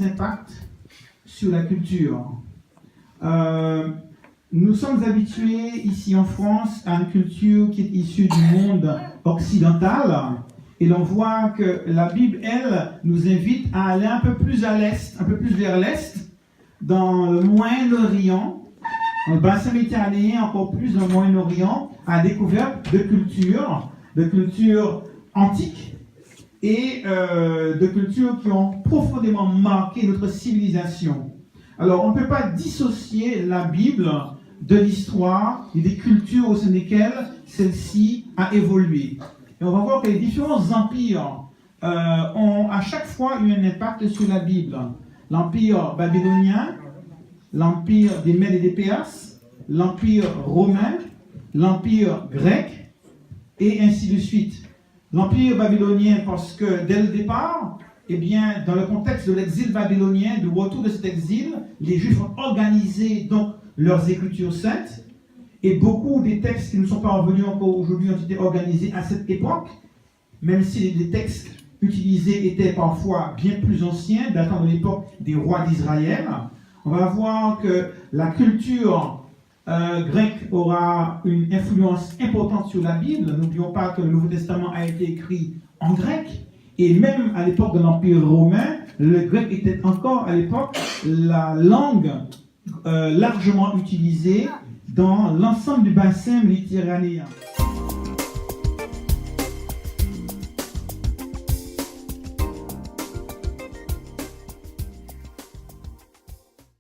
impacts sur la culture. Nous sommes habitués ici en France à une culture qui est issue du monde occidental et l'on voit que la Bible, elle, nous invite à aller un peu plus à l'est, un peu plus vers l'est, dans le Moyen-Orient, dans le bassin méditerranéen, encore plus dans le Moyen-Orient, à la découverte de cultures antiques et de cultures qui ont profondément marqué notre civilisation. Alors, on ne peut pas dissocier la Bible de l'histoire et des cultures au sein desquelles celle-ci a évolué. Et on va voir que les différents empires ont à chaque fois eu un impact sur la Bible. L'empire babylonien, l'empire des Mèdes et des Perses, l'empire romain, l'empire grec, et ainsi de suite. L'empire babylonien, parce que dès le départ, eh bien, dans le contexte de l'exil babylonien, du retour de cet exil, les Juifs ont organisé donc leurs écritures saintes, et beaucoup des textes qui ne sont pas revenus encore aujourd'hui ont été organisés à cette époque, même si les textes utilisés étaient parfois bien plus anciens, datant de l'époque des rois d'Israël. On va voir que la culture grecque aura une influence importante sur la Bible. N'oublions pas que le Nouveau Testament a été écrit en grec, et même à l'époque de l'Empire romain, le grec était encore à l'époque la langue largement utilisée dans l'ensemble du bassin méditerranéen.